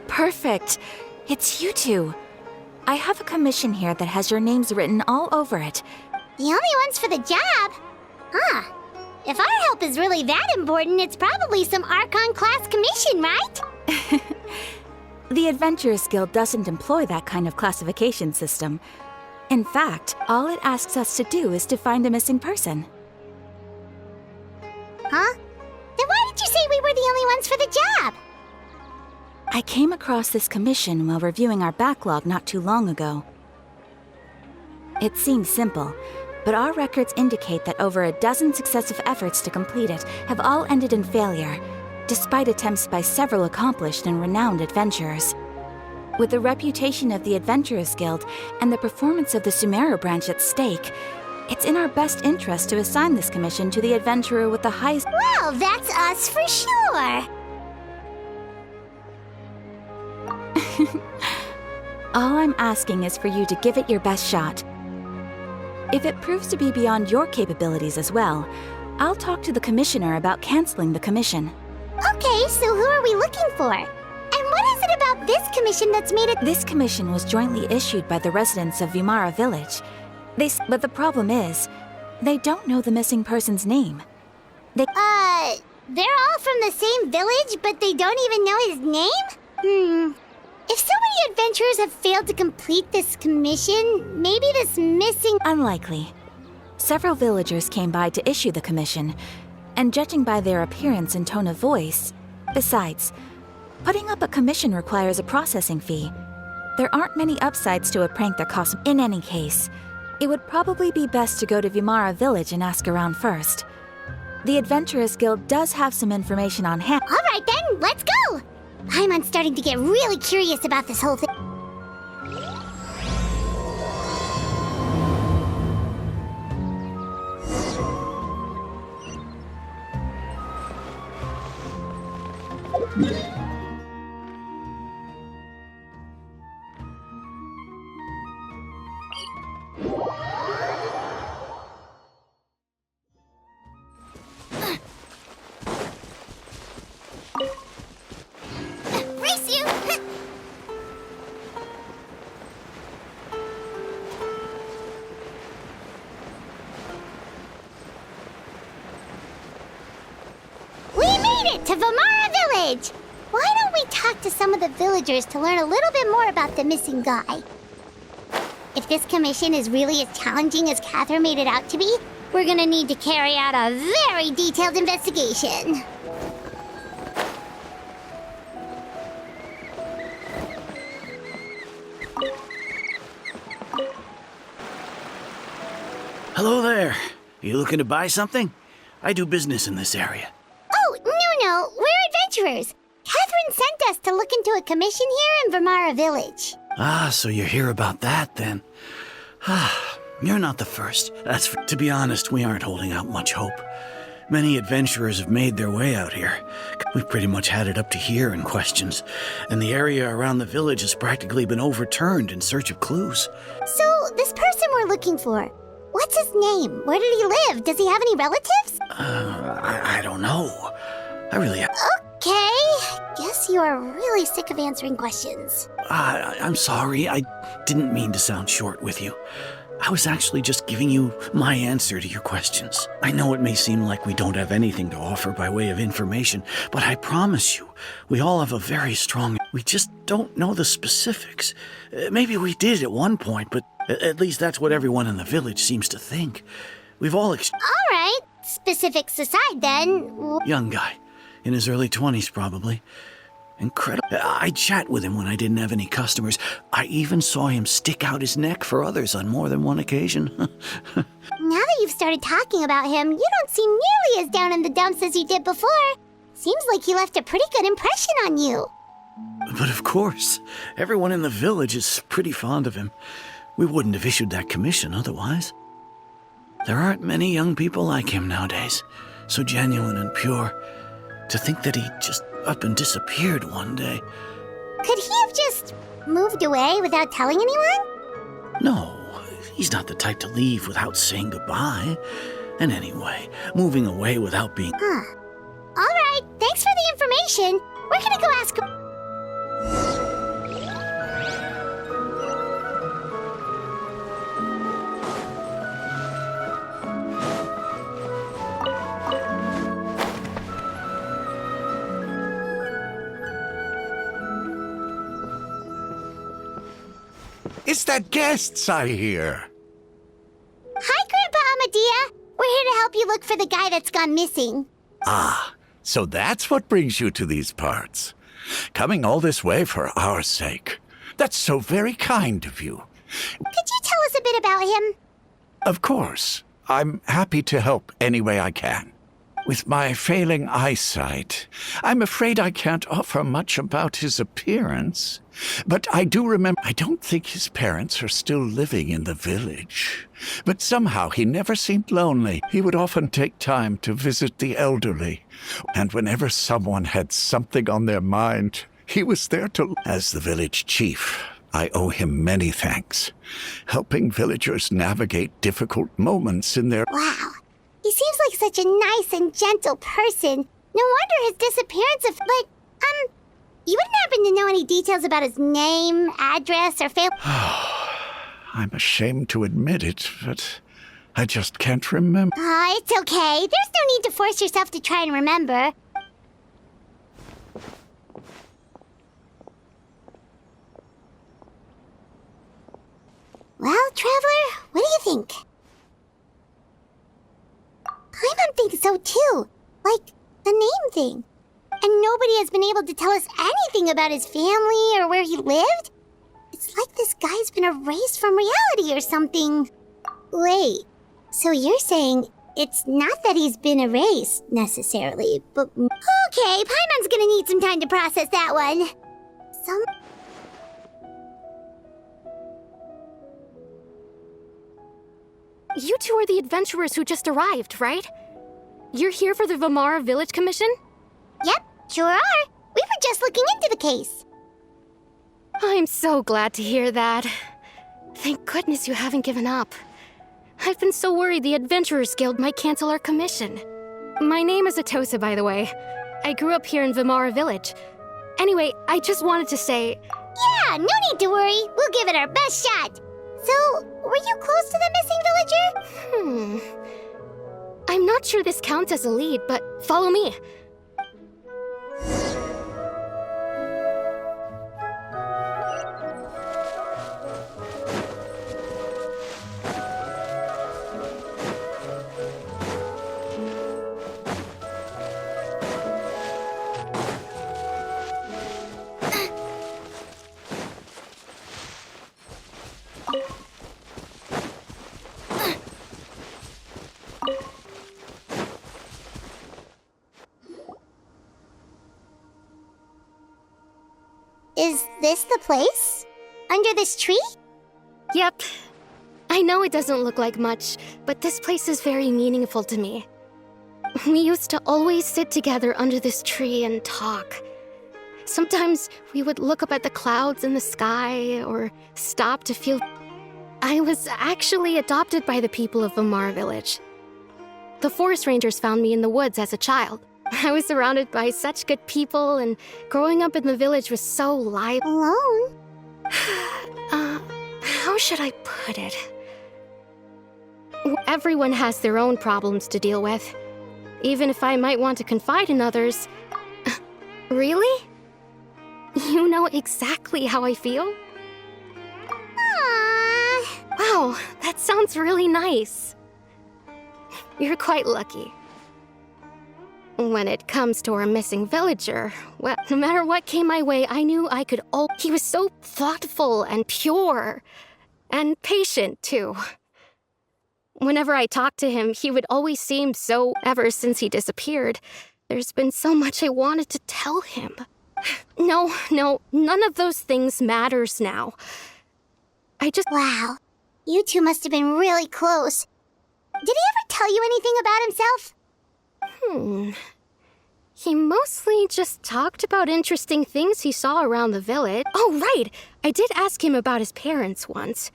Perfect. It's you two. I have a commission here that has your names written all over it. The only ones for the job? Huh. If our help is really that important, it's probably some Archon class commission, right? The Adventurers Guild doesn't employ that kind of classification system. In fact, all it asks us to do is to find a missing person. Huh? Then why did you say we were the only ones for the job? I came across this commission while reviewing our backlog not too long ago. It seems simple, but our records indicate that over a dozen successive efforts to complete it have all ended in failure, despite attempts by several accomplished and renowned adventurers. With the reputation of the Adventurers Guild and the performance of the Sumeru branch at stake, it's in our best interest to assign this commission to the adventurer with the highest— Well, that's us for sure! All I'm asking is for you to give it your best shot. If it proves to be beyond your capabilities as well, I'll talk to the commissioner about canceling the commission. Okay, so who are we looking for? And what is it about this commission that's made it— This commission was jointly issued by the residents of Vimara Village. But the problem is, they don't know the missing person's name. they're all from the same village, but they don't even know his name? If so many adventurers have failed to complete this commission, maybe this missing— Unlikely. Several villagers came by to issue the commission, and judging by their appearance and tone of voice— Besides, putting up a commission requires a processing fee. There aren't many upsides to a prank that costs— In any case, it would probably be best to go to Vimara Village and ask around first. The Adventurers Guild does have some information on hand. All right then, let's go! I'm starting to get really curious about this whole thing. To Vimara Village! Why don't we talk to some of the villagers to learn a little bit more about the missing guy? If this commission is really as challenging as Catherine made it out to be, we're gonna need to carry out a very detailed investigation. Hello there. You looking to buy something? I do business in this area. No, we're adventurers. Catherine sent us to look into a commission here in Vimara Village. Ah, so you're here about that, then. You're not the first. To be honest, we aren't holding out much hope. Many adventurers have made their way out here. We've pretty much had it up to here in questions, and the area around the village has practically been overturned in search of clues. So, this person we're looking for, what's his name? Where did he live? Does he have any relatives? I don't know. Okay, guess you are really sick of answering questions. I'm sorry, I didn't mean to sound short with you. I was actually just giving you my answer to your questions. I know it may seem like we don't have anything to offer by way of information, but I promise you, we all have a very strong— We just don't know the specifics. Maybe we did at one point, but at least that's what everyone in the village seems to think. We've all— All right, specifics aside then— Young guy. In his early 20s, probably. Incredible. I'd chat with him when I didn't have any customers. I even saw him stick out his neck for others on more than one occasion. Now that you've started talking about him, you don't seem nearly as down in the dumps as you did before. Seems like he left a pretty good impression on you. But of course, everyone in the village is pretty fond of him. We wouldn't have issued that commission otherwise. There aren't many young people like him nowadays, so genuine and pure. To think that he just up and disappeared one day. Could he have just moved away without telling anyone? No, He's not the type to leave without saying goodbye. And anyway, moving away without being... All right, thanks for the information. We're gonna go ask... It's that guests I hear. Hi, Grandpa Amadea. We're here to help you look for the guy that's gone missing. Ah, so that's what brings you to these parts. Coming all this way for our sake. That's so very kind of you. Could you tell us a bit about him? Of course. I'm happy to help any way I can. With my failing eyesight, I'm afraid I can't offer much about his appearance. But I do remember, I don't think his parents are still living in the village. But somehow he never seemed lonely. He would often take time to visit the elderly. And whenever someone had something on their mind, he was there to... As the village chief, I owe him many thanks. Helping villagers navigate difficult moments in their... Wow. He seems like such a nice and gentle person. No wonder his disappearance of... But, you wouldn't happen to know any details about his name, address, or family? I'm ashamed to admit it, but I just can't remember. It's okay. There's no need to force yourself to try and remember. Well, Traveler, what do you think? Paimon thinks so too. Like, the name thing. And nobody has been able to tell us anything about his family or where he lived. It's like this guy's been erased from reality or something. Wait, so you're saying it's not that he's been erased, necessarily, but... Okay, Paimon's gonna need some time to process that one. You two are the adventurers who just arrived, right? You're here for the Vamara Village Commission? Yep, sure are. We were just looking into the case. I'm so glad to hear that. Thank goodness you haven't given up. I've been so worried the Adventurers Guild might cancel our commission. My name is Atosa, by the way. I grew up here in Vamara Village. Anyway, I just wanted to say... Yeah, no need to worry. We'll give it our best shot. So, were you close to the missing villager? I'm not sure this counts as a lead, but follow me. Is this the place? Under this tree? Yep. I know it doesn't look like much, but this place is very meaningful to me. We used to always sit together under this tree and talk. Sometimes we would look up at the clouds in the sky, or stop to feel... I was actually adopted by the people of Vamara Village. The forest rangers found me in the woods as a child. I was surrounded by such good people, and growing up in the village was so lively. Alone? How should I put it? Everyone has their own problems to deal with. Even if I might want to confide in others. Really? You know exactly how I feel? Aww. Wow, that sounds really nice. You're quite lucky. When it comes to our missing villager, well, no matter what came my way, I knew I could He was so thoughtful and pure. And patient, too. Whenever I talked to him, he would always seem so... Ever since he disappeared, there's been so much I wanted to tell him. No, none of those things matters now. I just... Wow. You two must have been really close. Did he ever tell you anything about himself? He mostly just talked about interesting things he saw around the village. Oh, right! I did ask him about his parents once.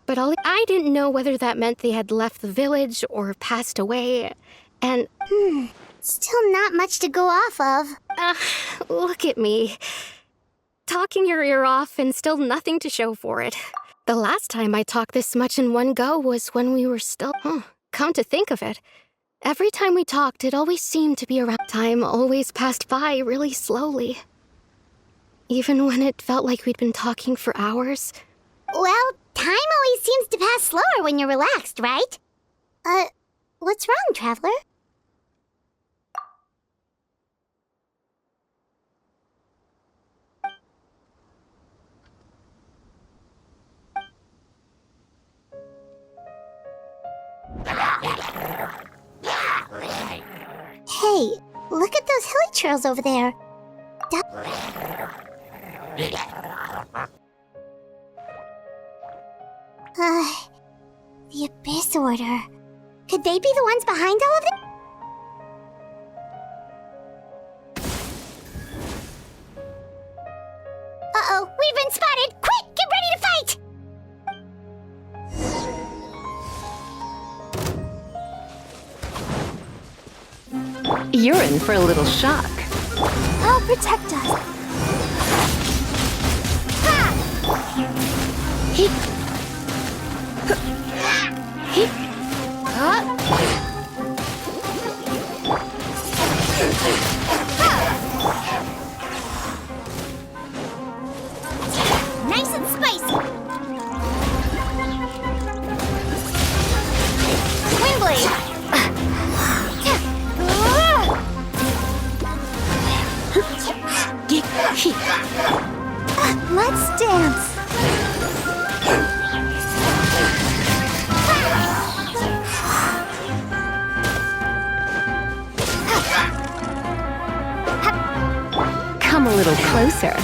but I didn't know whether that meant they had left the village or passed away, and... Still not much to go off of. Look at me. Talking your ear off and still nothing to show for it. The last time I talked this much in one go was when we were still... Come to think of it, every time we talked, it always seemed to be around... Time always passed by really slowly. Even when it felt like we'd been talking for hours. Well, time always seems to pass slower when you're relaxed, right? What's wrong, Traveler? Hey, look at those hilly trails over there. The Abyss Order. Could they be the ones behind all of it? Uh-oh, we've been spotted! Quick, get ready to fight! You're in for a little shock. I'll protect us. Ha! He... Huh? Nice and spicy. Windblade. Let's dance. Come a little closer.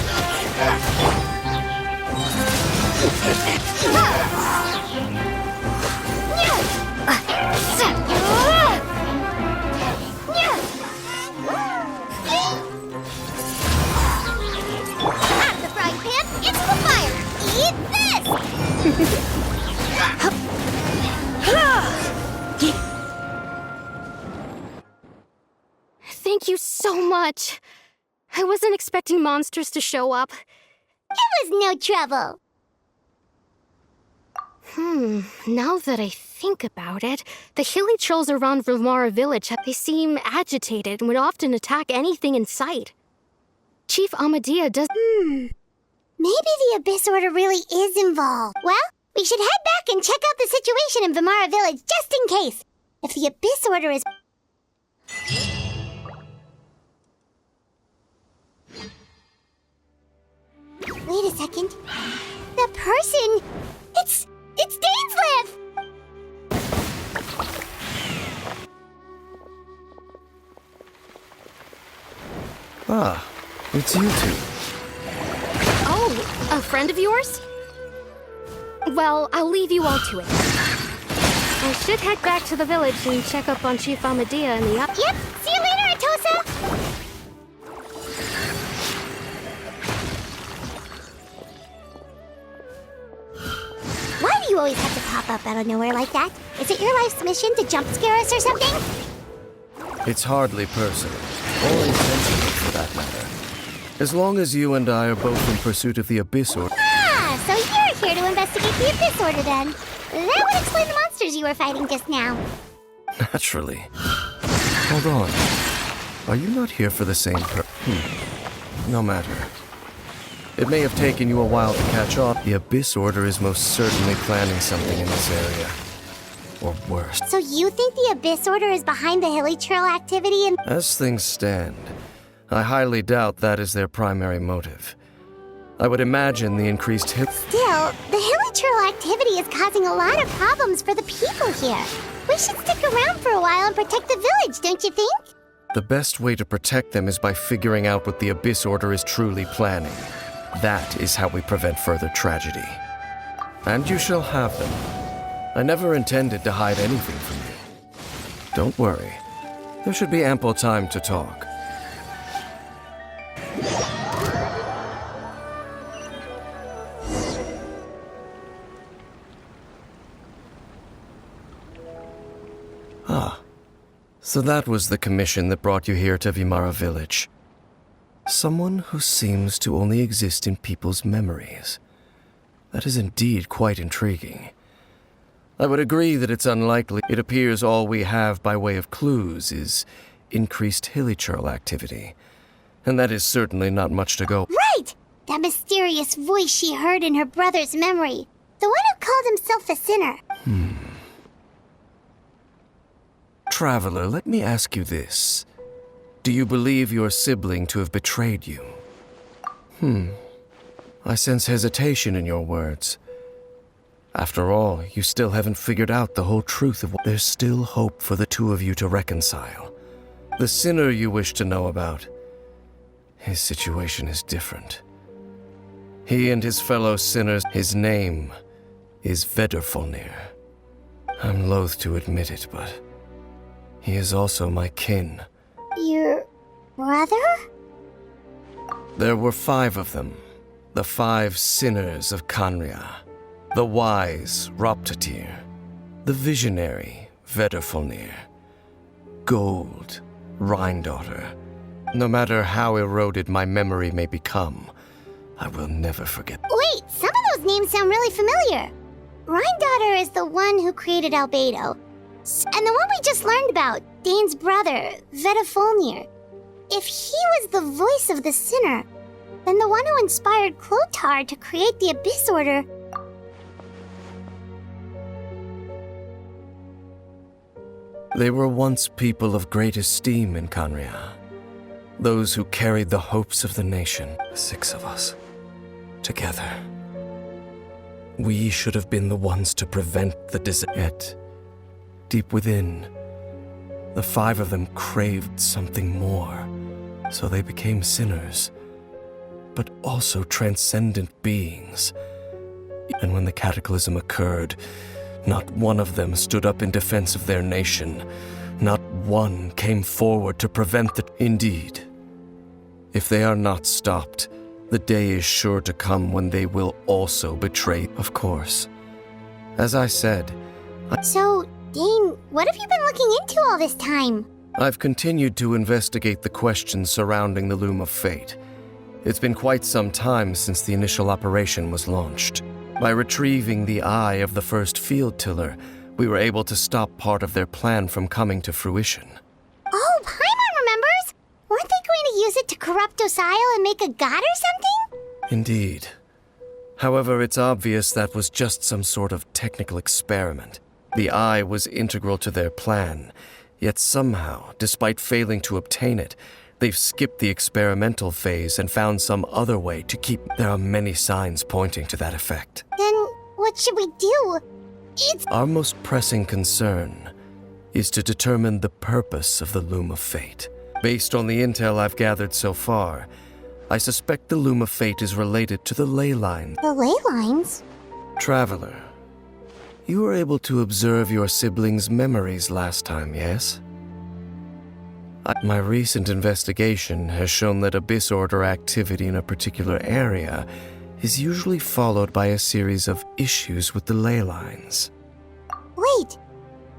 Thank you so much. I wasn't expecting monsters to show up. It was no trouble. Now that I think about it, the hilly trolls around Vimara village, they seem agitated and would often attack anything in sight. Chief Amadea does... Maybe the Abyss Order really is involved. Well, we should head back and check out the situation in Vimara village just in case. If the Abyss Order is... Wait a second. The person... It's Dainsleif! Ah, it's you two. Oh, a friend of yours? Well, I'll leave you all to it. I should head back to the village and check up on Chief Amadea and the up. Yep, see you later, Atosa! Why do you always have to pop up out of nowhere like that? Is it your life's mission to jump scare us or something? It's hardly personal, or intentional for that matter. As long as you and I are both in pursuit of the Abyss Order. Ah, so you're here to investigate the Abyss Order then. That would explain the monsters you were fighting just now. Naturally. Hold on. Are you not here for the same No matter. It may have taken you a while to catch up. The Abyss Order is most certainly planning something in this area. Or worse. So you think the Abyss Order is behind the hilly trail activity and... As things stand, I highly doubt that is their primary motive. I would imagine the increased Still, the hilly trail activity is causing a lot of problems for the people here. We should stick around for a while and protect the village, don't you think? The best way to protect them is by figuring out what the Abyss Order is truly planning. That is how we prevent further tragedy. And you shall have them. I never intended to hide anything from you. Don't worry. There should be ample time to talk. So that was the commission that brought you here to Vimara village. Someone who seems to only exist in people's memories. That is indeed quite intriguing. I would agree that it's unlikely. It appears all we have by way of clues is increased hilichurl activity. And that is certainly not much to go. Right! That mysterious voice she heard in her brother's memory. The one who called himself a sinner. Traveler, let me ask you this. Do you believe your sibling to have betrayed you? I sense hesitation in your words. After all, you still haven't figured out the whole truth of what... There's still hope for the two of you to reconcile. The sinner you wish to know about, his situation is different. He and his fellow sinners, his name is Vederfolnir. I'm loath to admit it, but he is also my kin. Your brother? There were 5 of them, the 5 sinners of Kanria. The wise, Roptatir. The visionary, Vederfolnir. Gold, Rhindaughter. No matter how eroded my memory may become, I will never forget. Wait, some of those names sound really familiar. Rhindaughter is the one who created Albedo. And the one we just learned about, Dane's brother, Vederfolnir. If he was the voice of the sinner, then the one who inspired Clotar to create the Abyss Order... They were once people of great esteem in Kanria. Those who carried the hopes of the nation. 6 of us. Together. We should have been the ones to prevent the disaster. Yet, deep within, the 5 of them craved something more. So they became sinners, but also transcendent beings. And when the cataclysm occurred, not one of them stood up in defense of their nation. Not one came forward to prevent the... Indeed, if they are not stopped, the day is sure to come when they will also betray. Of course. As I said... So, Dane, what have you been looking into all this time? I've continued to investigate the questions surrounding the Loom of Fate. It's been quite some time since the initial operation was launched. By retrieving the eye of the first field tiller, we were able to stop part of their plan from coming to fruition. Oh, Paimon remembers! Weren't they going to use it to corrupt Osile and make a god or something? Indeed. However, it's obvious that was just some sort of technical experiment. The eye was integral to their plan, yet somehow, despite failing to obtain it, they've skipped the experimental phase and found some other way to keep... There are many signs pointing to that effect. Then, what should we do? Our most pressing concern is to determine the purpose of the Loom of Fate. Based on the intel I've gathered so far, I suspect the Loom of Fate is related to the ley line. The ley lines? Traveler, you were able to observe your siblings' memories last time, yes? My recent investigation has shown that Abyss Order activity in a particular area is usually followed by a series of issues with the ley lines. Wait,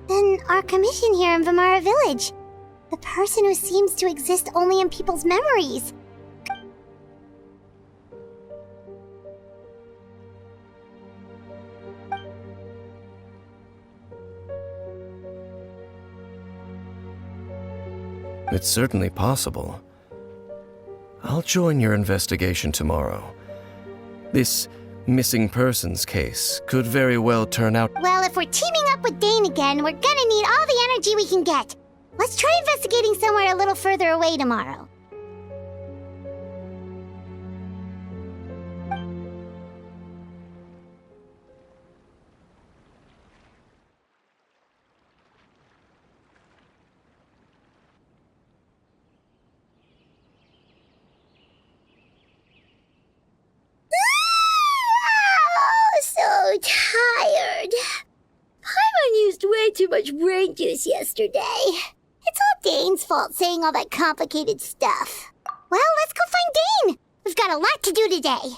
then our commission here in Vimara Village, the person who seems to exist only in people's memories. It's certainly possible. I'll join your investigation tomorrow. This missing persons case could very well turn out... Well, if we're teaming up with Dane again, we're gonna need all the energy we can get. Let's try investigating somewhere a little further away tomorrow. So tired. Paimon used way too much brain juice yesterday. It's all Dane's fault saying all that complicated stuff. Well, let's go find Dane. We've got a lot to do today.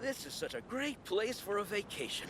The This is such a great place for a vacation.